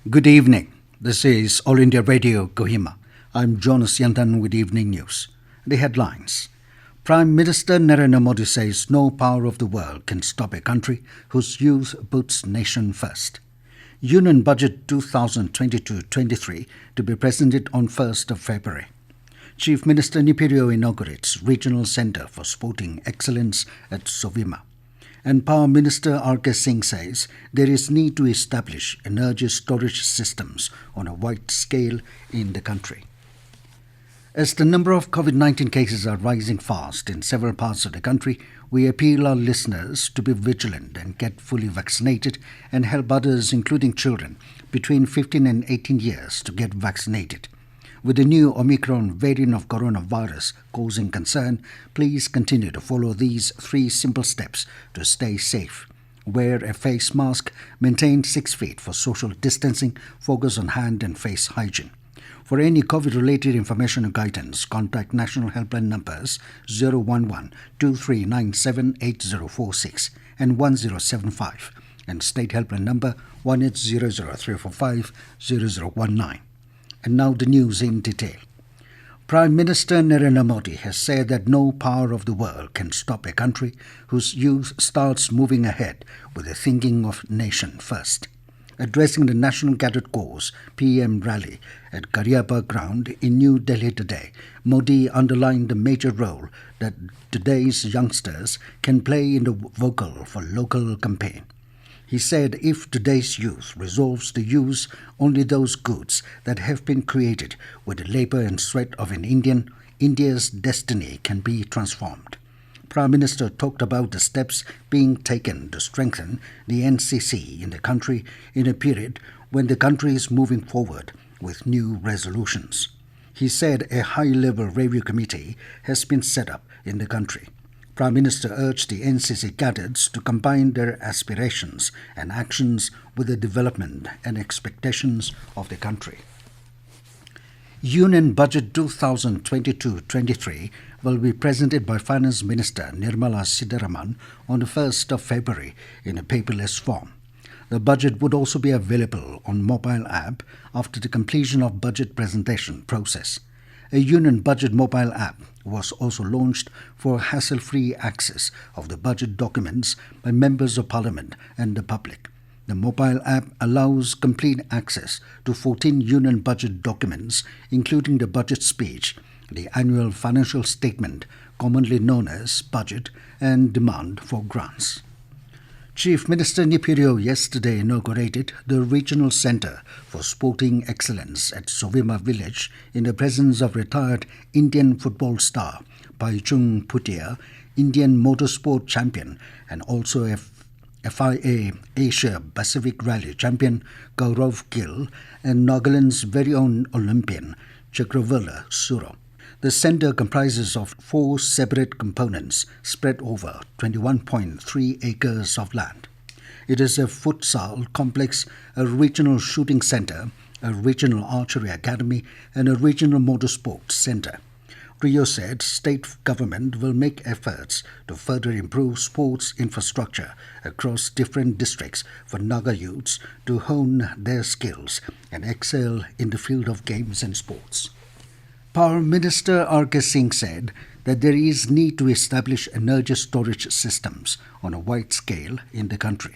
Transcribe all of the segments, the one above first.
Good evening. This is All India Radio Kohima. I'm Jonas Yantan with Evening News. The headlines. Prime Minister Narendra Modi says no power of the world can stop a country whose youth puts nation first. Union Budget 2022-23 to be presented on 1st of February. Chief Minister Neiphiu inaugurates Regional Centre for Sporting Excellence at Sovima. And Power Minister RK Singh says there is need to establish energy storage systems on a wide scale in the country. As the number of COVID-19 cases are rising fast in several parts of the country, we appeal our listeners to be vigilant and get fully vaccinated and help others, including children, between 15 and 18 years to get vaccinated. With the new Omicron variant of coronavirus causing concern, please continue to follow these 3 simple steps to stay safe. Wear a face mask, maintain 6 feet for social distancing, focus on hand and face hygiene. For any COVID-related information or guidance, contact National Helpline numbers 011-2397-8046 and 1075 and State Helpline number 1800-345-0019. And now the news in detail. Prime Minister Narendra Modi has said that no power of the world can stop a country whose youth starts moving ahead with the thinking of nation first. Addressing the National Cadet Corps PM rally at Karyappa Ground in New Delhi today, Modi underlined the major role that today's youngsters can play in the Vocal for Local campaign. He said if today's youth resolves to use only those goods that have been created with the labour and sweat of an Indian, India's destiny can be transformed. Prime Minister talked about the steps being taken to strengthen the NCC in the country in a period when the country is moving forward with new resolutions. He said a high-level review committee has been set up in the country. Prime Minister urged the NCC cadets to combine their aspirations and actions with the development and expectations of the country. Union Budget 2022-23 will be presented by Finance Minister Nirmala Sitharaman on the 1st of February in a paperless form. The budget would also be available on mobile app after the completion of budget presentation process. A Union Budget mobile app was also launched for hassle-free access of the budget documents by members of Parliament and the public. The mobile app allows complete access to 14 Union Budget documents, including the budget speech, the annual financial statement, commonly known as budget, and demand for grants. Chief Minister Neiphiu yesterday inaugurated the Regional Centre for Sporting Excellence at Sovima village in the presence of retired Indian football star Baichung Bhutia, Indian motorsport champion and also FIA Asia Pacific Rally champion Gaurav Gill and Nagaland's very own Olympian Chakravala Suro. The centre comprises of 4 separate components spread over 21.3 acres of land. It is a futsal complex, a regional shooting centre, a regional archery academy and a regional motorsports centre. Rio said state government will make efforts to further improve sports infrastructure across different districts for Naga youths to hone their skills and excel in the field of games and sports. Power Minister RK Singh said that there is need to establish energy storage systems on a wide scale in the country.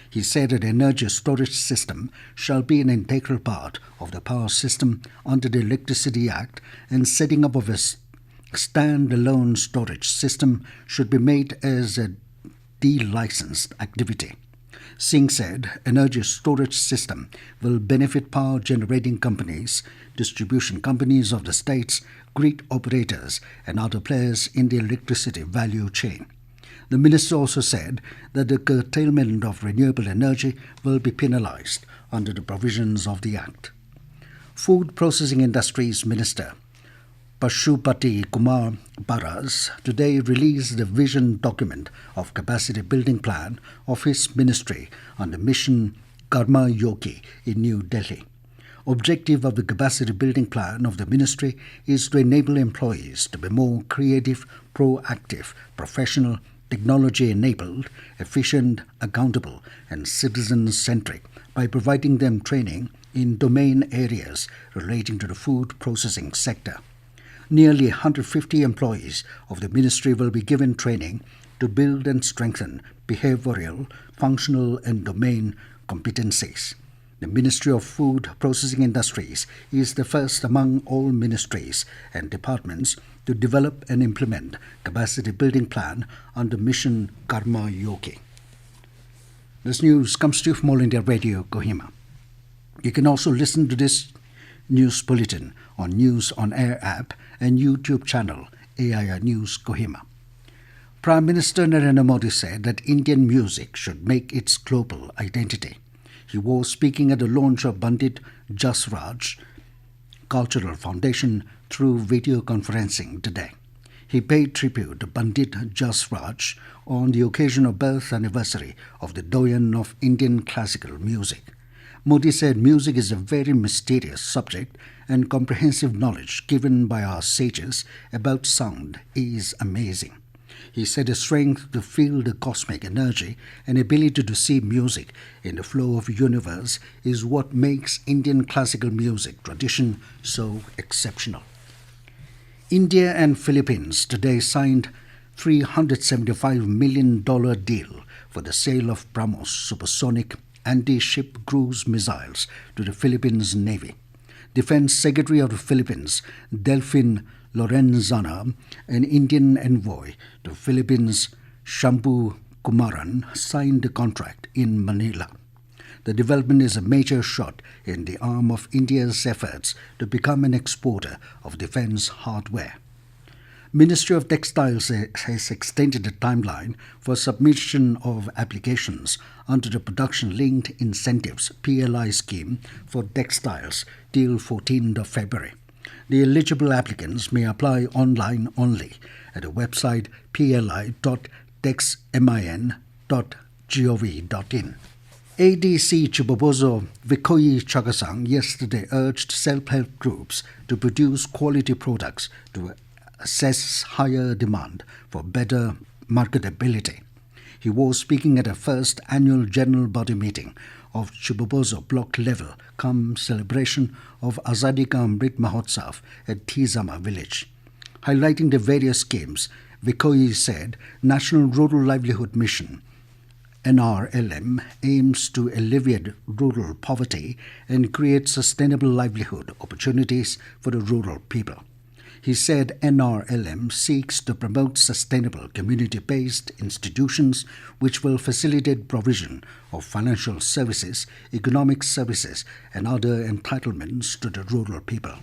He said that energy storage system shall be an integral part of the power system under the Electricity Act, and setting up of a stand-alone storage system should be made as a de-licensed activity. Singh said energy storage system will benefit power generating companies, distribution companies of the states, grid operators and other players in the electricity value chain. The minister also said that the curtailment of renewable energy will be penalized under the provisions of the Act. Food Processing Industries Minister Pashupati Kumar Baras today released the vision document of capacity building plan of his ministry on the mission Karma Yogi in New Delhi. Objective of the capacity building plan of the ministry is to enable employees to be more creative, proactive, professional, technology-enabled, efficient, accountable and citizen-centric by providing them training in domain areas relating to the food processing sector. Nearly 150 employees of the ministry will be given training to build and strengthen behavioral, functional and domain competencies. The Ministry of Food Processing Industries is the first among all ministries and departments to develop and implement capacity building plan under Mission Karma Yogi. This news comes to you from All India Radio, Kohima. You can also listen to this news bulletin on News on Air app and YouTube channel AIR News Kohima. Prime Minister Narendra Modi said that Indian music should make its global identity. He was speaking at the launch of Pandit Jasraj Cultural Foundation through video conferencing today. He paid tribute to Pandit Jasraj on the occasion of birth anniversary of the doyen of Indian classical music. Modi said music is a very mysterious subject and comprehensive knowledge given by our sages about sound is amazing. He said the strength to feel the cosmic energy and ability to see music in the flow of the universe is what makes Indian classical music tradition so exceptional. India and Philippines today signed $375 million deal for the sale of BrahMos supersonic anti-ship cruise missiles to the Philippines Navy. Defense Secretary of the Philippines, Delphine Lorenzana, an Indian envoy to Philippines, Shambhu Kumaran, signed the contract in Manila. The development is a major shot in the arm of India's efforts to become an exporter of defense hardware. Ministry of Textiles has extended the timeline for submission of applications under the Production-Linked Incentives (PLI) scheme for textiles till 14th of February. The eligible applicants may apply online only at the website pli.texmin.gov.in. ADC Chibobozo Vikoyi Chagasang yesterday urged self-help groups to produce quality products to assess higher demand for better marketability. He was speaking at a first annual general body meeting of Chibobozo block level come celebration of Azadi Ka Amrit Mahotsav at Tizama village. Highlighting the various schemes, Vikoyi said National Rural Livelihood Mission NRLM aims to alleviate rural poverty and create sustainable livelihood opportunities for the rural people. He said NRLM seeks to promote sustainable community-based institutions which will facilitate provision of financial services, economic services and other entitlements to the rural people.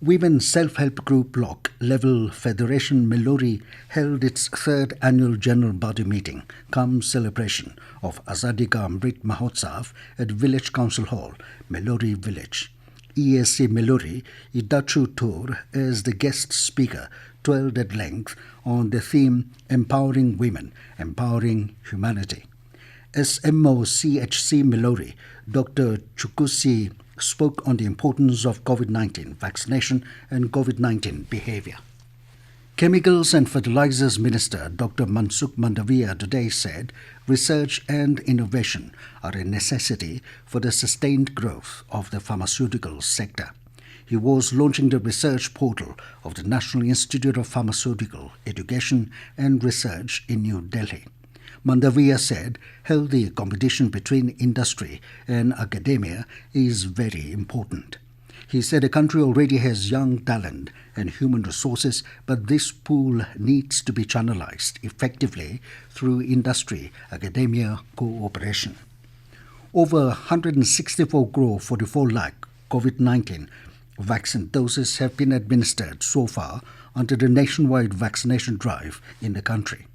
Women's Self-Help Group Block Level Federation Melori held its third annual general body meeting come celebration of Azadi Ka Amrit Mahotsav at Village Council Hall, Melori Village. ESC Melori Idachu Tour as the guest speaker dwelled at length on the theme Empowering Women, Empowering Humanity. SMO CHC Melori, Dr. Chukusi spoke on the importance of COVID-19 vaccination and COVID-19 behavior. Chemicals and Fertilizers Minister Dr. Mansukh Mandaviya today said research and innovation are a necessity for the sustained growth of the pharmaceutical sector. He was launching the research portal of the National Institute of Pharmaceutical Education and Research in New Delhi. Mandaviya said healthy competition between industry and academia is very important. He said the country already has young talent and human resources, but this pool needs to be channelized effectively through industry-academia cooperation. Over 164 crore 44 lakh COVID-19 vaccine doses have been administered so far under the nationwide vaccination drive in the country.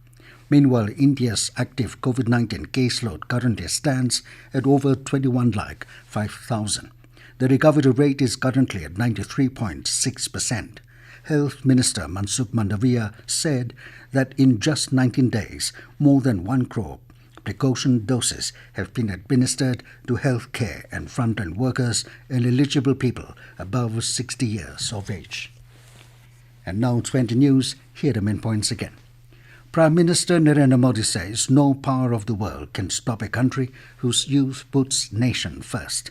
Meanwhile, India's active COVID-19 caseload currently stands at over 21 lakh 5,000. The recovery rate is currently at 93.6%. Health Minister Mansukh Mandaviya said that in just 19 days, more than 1 crore precaution doses have been administered to healthcare and front-end workers and eligible people above 60 years of age. And now 20 news, here are the main points again. Prime Minister Narendra Modi says no power of the world can stop a country whose youth puts nation first.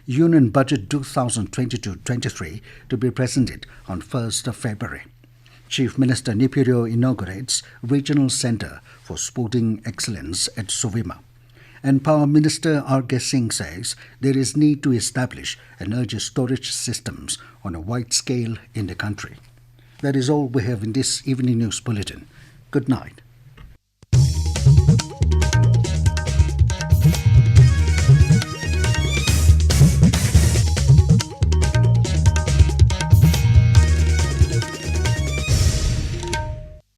Union Budget 2022-23 to be presented on 1st of February. Chief Minister Neiphiu inaugurates Regional Centre for Sporting Excellence at Sovima. And Power Minister RK Singh says there is need to establish energy storage systems on a wide scale in the country. That is all we have in this evening news bulletin. Good night.